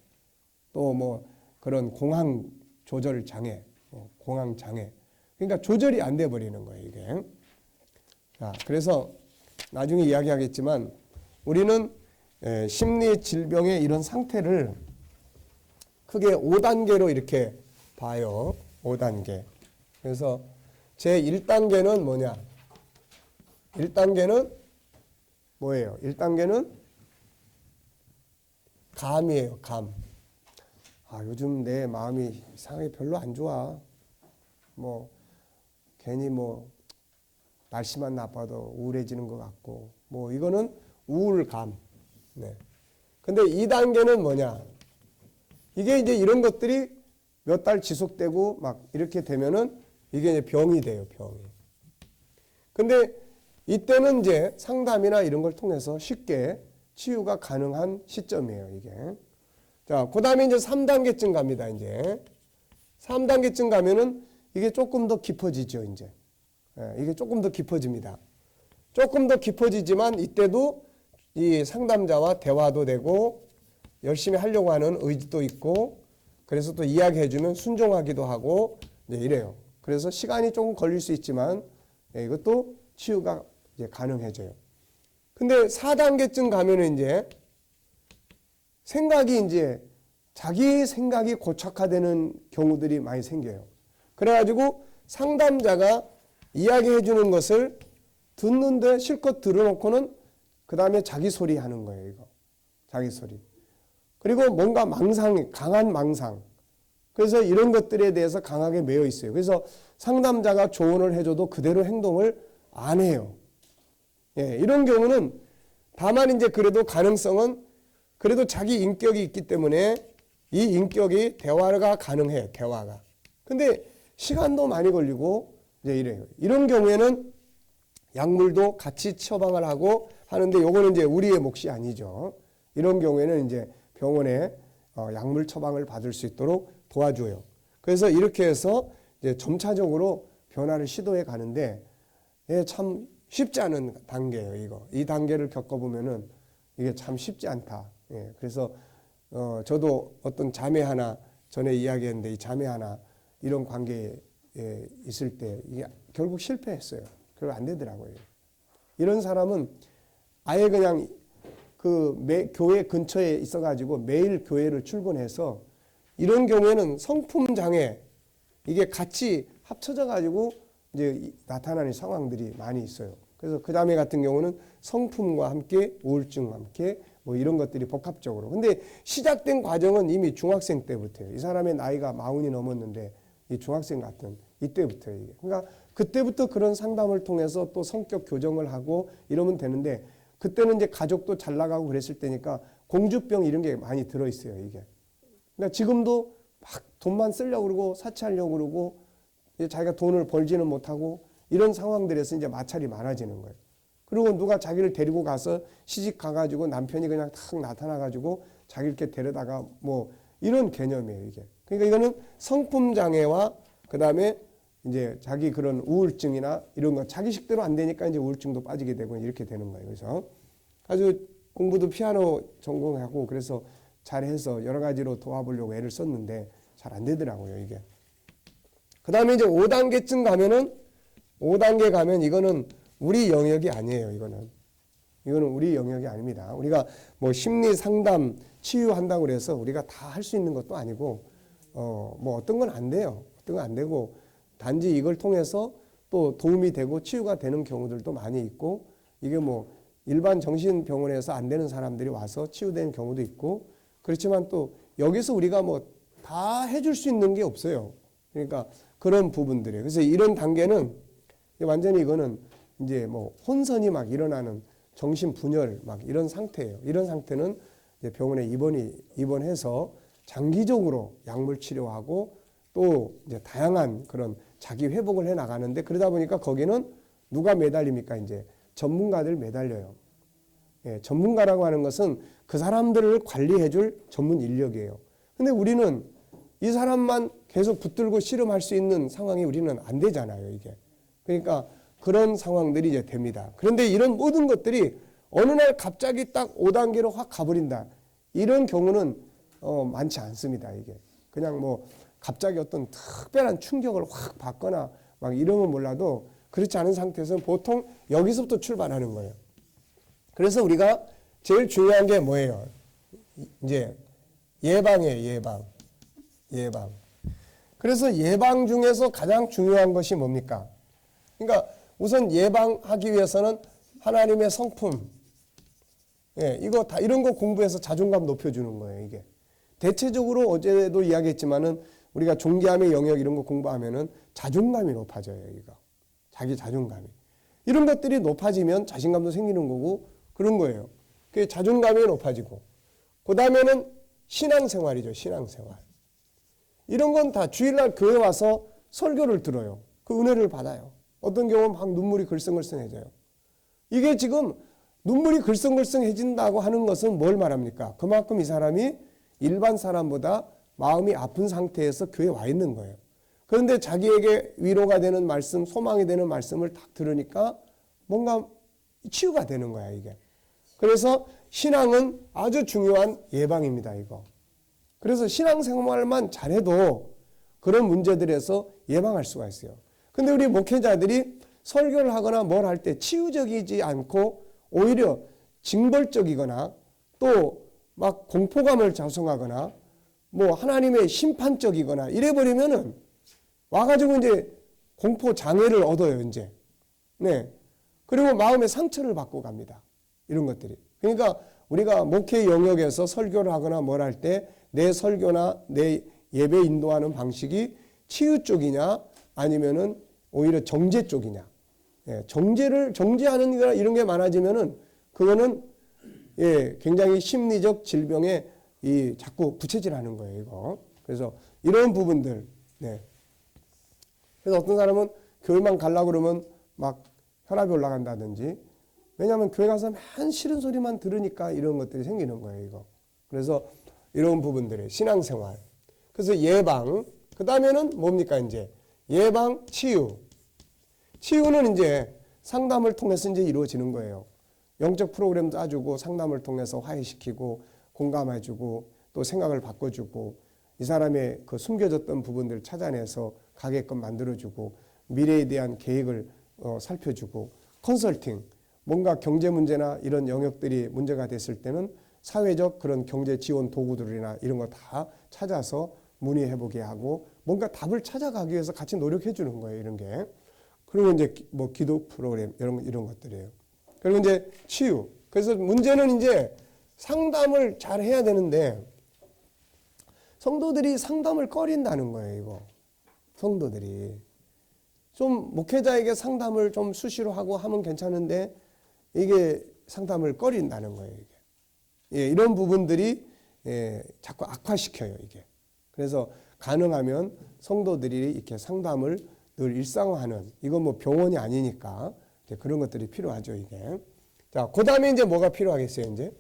S1: 또 뭐 그런 공황 조절 장애, 공황 장애. 그러니까 조절이 안 돼 버리는 거예요, 이게. 자, 그래서 나중에 이야기하겠지만 우리는 심리 질병의 이런 상태를 크게 5단계로 이렇게 봐요. 5단계. 그래서 제 1단계는 뭐냐? 1단계는 뭐예요? 1단계는 감이에요, 감. 아, 요즘 내 마음이 이상하게 별로 안 좋아. 뭐 괜히 뭐 날씨만 나빠도 우울해지는 것 같고, 뭐 이거는 우울감. 네. 근데 2단계는 뭐냐? 이게 이제 이런 것들이 몇 달 지속되고 막 이렇게 되면은 이게 이제 병이 돼요, 병이. 근데 이때는 이제 상담이나 이런 걸 통해서 쉽게 치유가 가능한 시점이에요, 이게. 자, 그 다음에 이제 3단계쯤 갑니다, 이제. 3단계쯤 가면은 이게 조금 더 깊어지죠, 이제. 이게 조금 더 깊어집니다. 조금 더 깊어지지만 이때도 이 상담자와 대화도 되고 열심히 하려고 하는 의지도 있고 그래서 또 이야기해주면 순종하기도 하고 이제 이래요. 그래서 시간이 조금 걸릴 수 있지만 이것도 치유가 이제 가능해져요. 근데 4단계쯤 가면은 이제 생각이 이제 자기 생각이 고착화되는 경우들이 많이 생겨요. 그래가지고 상담자가 이야기해 주는 것을 듣는데 실컷 들어놓고는 그 다음에 자기 소리 하는 거예요. 이거 자기 소리. 그리고 뭔가 망상이 강한 망상. 그래서 이런 것들에 대해서 강하게 매여 있어요. 그래서 상담자가 조언을 해줘도 그대로 행동을 안 해요. 예, 이런 경우는 다만 이제 그래도 가능성은 그래도 자기 인격이 있기 때문에 이 인격이 대화가 가능해. 대화가. 근데 시간도 많이 걸리고 이제 이래요. 이런 경우에는 약물도 같이 처방을 하고 하는데 요거는 이제 우리의 몫이 아니죠. 이런 경우에는 이제 병원에 약물 처방을 받을 수 있도록 도와줘요. 그래서 이렇게 해서 이제 점차적으로 변화를 시도해 가는데 예, 참 쉽지 않은 단계예요. 이거 이 단계를 겪어보면은 이게 참 쉽지 않다. 예, 그래서 저도 어떤 자매 하나 전에 이야기했는데 이 자매 하나 이런 관계에 있을 때 이게 결국 실패했어요. 결국 안 되더라고요. 이런 사람은 아예 그냥 교회 근처에 있어가지고 매일 교회를 출근해서 이런 경우에는 성품 장애 이게 같이 합쳐져 가지고 이제 나타나는 상황들이 많이 있어요. 그래서 그 자매 같은 경우는 성품과 함께 우울증과 함께 뭐 이런 것들이 복합적으로. 근데 시작된 과정은 이미 중학생 때부터예요. 이 사람의 나이가 40이 넘었는데 이 중학생 같은 이때부터예요. 이게. 그러니까 그때부터 그런 상담을 통해서 또 성격 교정을 하고 이러면 되는데 그때는 이제 가족도 잘 나가고 그랬을 때니까 공주병 이런 게 많이 들어 있어요. 이게. 그러니까 지금도 막 돈만 쓰려고 그러고 사치하려고 그러고 자기가 돈을 벌지는 못하고 이런 상황들에서 이제 마찰이 많아지는 거예요. 그리고 누가 자기를 데리고 가서 시집 가가지고 남편이 그냥 탁 나타나가지고 자기 이렇게 데려다가 뭐 이런 개념이에요, 이게. 그러니까 이거는 성품 장애와 그 다음에 이제 자기 그런 우울증이나 이런 거 자기식대로 안 되니까 이제 우울증도 빠지게 되고 이렇게 되는 거예요. 그래서 아주 공부도 피아노 전공하고 그래서 잘해서 여러 가지로 도와보려고 애를 썼는데 잘 안 되더라고요, 이게. 그 다음에 이제 5단계쯤 가면은 5단계 가면 이거는 우리 영역이 아니에요. 이거는 우리 영역이 아닙니다. 우리가 뭐 심리 상담 치유한다고 그래서 우리가 다 할 수 있는 것도 아니고 뭐 어떤 건 안 돼요. 어떤 건 안 되고 단지 이걸 통해서 또 도움이 되고 치유가 되는 경우들도 많이 있고 이게 뭐 일반 정신병원에서 안 되는 사람들이 와서 치유되는 경우도 있고 그렇지만 또 여기서 우리가 뭐 다 해줄 수 있는 게 없어요. 그러니까 그런 부분들이에요. 그래서 이런 단계는 완전히 이거는 이제 뭐 혼선이 막 일어나는 정신 분열 막 이런 상태예요. 이런 상태는 이제 병원에 입원해서 장기적으로 약물 치료하고 또 이제 다양한 그런 자기 회복을 해 나가는데 그러다 보니까 거기는 누가 매달립니까? 이제 전문가들 매달려요. 예, 전문가라고 하는 것은 그 사람들을 관리해 줄 전문 인력이에요. 근데 우리는 이 사람만 계속 붙들고 씨름할 수 있는 상황이 우리는 안 되잖아요, 이게. 그러니까 그런 상황들이 이제 됩니다. 그런데 이런 모든 것들이 어느 날 갑자기 딱 5단계로 확 가버린다. 이런 경우는 많지 않습니다, 이게. 그냥 뭐 갑자기 어떤 특별한 충격을 확 받거나 막 이러면 몰라도 그렇지 않은 상태에서는 보통 여기서부터 출발하는 거예요. 그래서 우리가 제일 중요한 게 뭐예요? 이제 예방이에요, 예방. 그래서 예방 중에서 가장 중요한 것이 뭡니까? 그러니까 우선 예방하기 위해서는 하나님의 성품, 예, 이거 다 이런 거 공부해서 자존감 높여주는 거예요, 이게. 대체적으로 어제도 이야기했지만은 우리가 존귀함의 영역 이런 거 공부하면은 자존감이 높아져요, 이거. 자기 자존감이. 이런 것들이 높아지면 자신감도 생기는 거고 그런 거예요. 그 자존감이 높아지고. 그 다음에는 신앙생활이죠, 신앙생활. 이런 건 다 주일날 교회 와서 설교를 들어요. 그 은혜를 받아요. 어떤 경우는 막 눈물이 글썽글썽해져요. 이게 지금 눈물이 글썽글썽해진다고 하는 것은 뭘 말합니까? 그만큼 이 사람이 일반 사람보다 마음이 아픈 상태에서 교회에 와 있는 거예요. 그런데 자기에게 위로가 되는 말씀, 소망이 되는 말씀을 딱 들으니까 뭔가 치유가 되는 거야, 이게. 그래서 신앙은 아주 중요한 예방입니다, 이거. 그래서 신앙생활만 잘해도 그런 문제들에서 예방할 수가 있어요. 근데 우리 목회자들이 설교를 하거나 뭘 할 때 치유적이지 않고 오히려 징벌적이거나 또 막 공포감을 자성하거나 뭐 하나님의 심판적이거나 이래버리면은 와가지고 이제 공포 장애를 얻어요, 이제. 네. 그리고 마음의 상처를 받고 갑니다. 이런 것들이. 그러니까 우리가 목회 영역에서 설교를 하거나 뭘 할 때 내 설교나 내 예배 인도하는 방식이 치유 쪽이냐 아니면은 오히려 정죄 쪽이냐. 예, 정죄하는 거나 이런 게 많아지면은 그거는 예, 굉장히 심리적 질병에 자꾸 부채질하는 거예요, 이거. 그래서 이런 부분들. 네. 그래서 어떤 사람은 교회만 가려고 그러면 막 혈압이 올라간다든지, 왜냐하면 교회 가서 맨 싫은 소리만 들으니까 이런 것들이 생기는 거예요, 이거. 그래서 이런 부분들의 신앙생활. 그래서 예방, 그 다음에는 뭡니까, 이제? 예방, 치유. 치유는 이제 상담을 통해서 이제 이루어지는 거예요. 영적 프로그램 짜주고 상담을 통해서 화해시키고 공감해주고 또 생각을 바꿔주고 이 사람의 그 숨겨졌던 부분들을 찾아내서 가게끔 만들어주고 미래에 대한 계획을 살펴주고 컨설팅, 뭔가 경제 문제나 이런 영역들이 문제가 됐을 때는 사회적 그런 경제 지원 도구들이나 이런 거 다 찾아서 문의해보게 하고 뭔가 답을 찾아가기 위해서 같이 노력해 주는 거예요, 이런 게. 그리고 이제 뭐 기도 프로그램 이런 것들이에요. 그리고 이제 치유. 그래서 문제는 이제 상담을 잘 해야 되는데 성도들이 상담을 꺼린다는 거예요, 이거. 성도들이. 좀 목회자에게 상담을 좀 수시로 하고 하면 괜찮은데 이게 상담을 꺼린다는 거예요, 이게. 예, 이런 부분들이 자꾸 악화시켜요, 이게. 그래서 가능하면 성도들이 이렇게 상담을 늘 일상화하는, 이건 뭐 병원이 아니니까 이제 그런 것들이 필요하죠, 이게. 자, 그 다음에 이제 뭐가 필요하겠어요, 이제?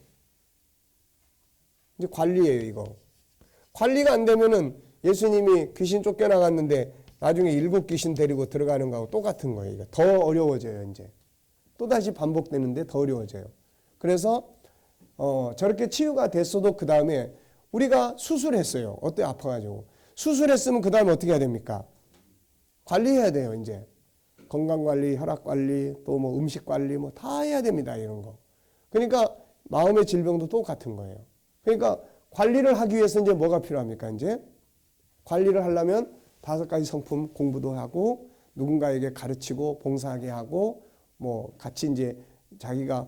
S1: 이제 관리예요, 이거. 관리가 안 되면은 예수님이 귀신 쫓겨나갔는데 나중에 7 귀신 데리고 들어가는 거하고 똑같은 거예요, 이거. 더 어려워져요, 이제. 또다시 반복되는데 더 어려워져요. 그래서 저렇게 치유가 됐어도 그 다음에 우리가 수술했어요. 어때? 아파가지고. 수술했으면 그 다음에 어떻게 해야 됩니까? 관리해야 돼요, 이제. 건강관리, 혈압관리, 또 뭐 음식관리 뭐 다 해야 됩니다, 이런 거. 그러니까 마음의 질병도 똑같은 거예요. 그러니까 관리를 하기 위해서 이제 뭐가 필요합니까, 이제? 관리를 하려면 5가지 성품 공부도 하고 누군가에게 가르치고 봉사하게 하고 뭐 같이 이제 자기가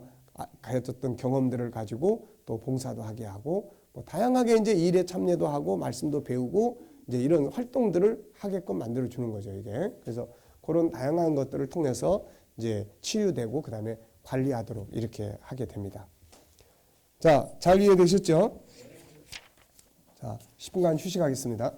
S1: 가졌던 경험들을 가지고 또 봉사도 하게 하고 뭐 다양하게 이제 일에 참여도 하고 말씀도 배우고 이제 이런 활동들을 하게끔 만들어 주는 거죠, 이게. 그래서 그런 다양한 것들을 통해서 이제 치유되고 그다음에 관리하도록 이렇게 하게 됩니다. 자, 잘 이해되셨죠? 자, 10분간 휴식하겠습니다.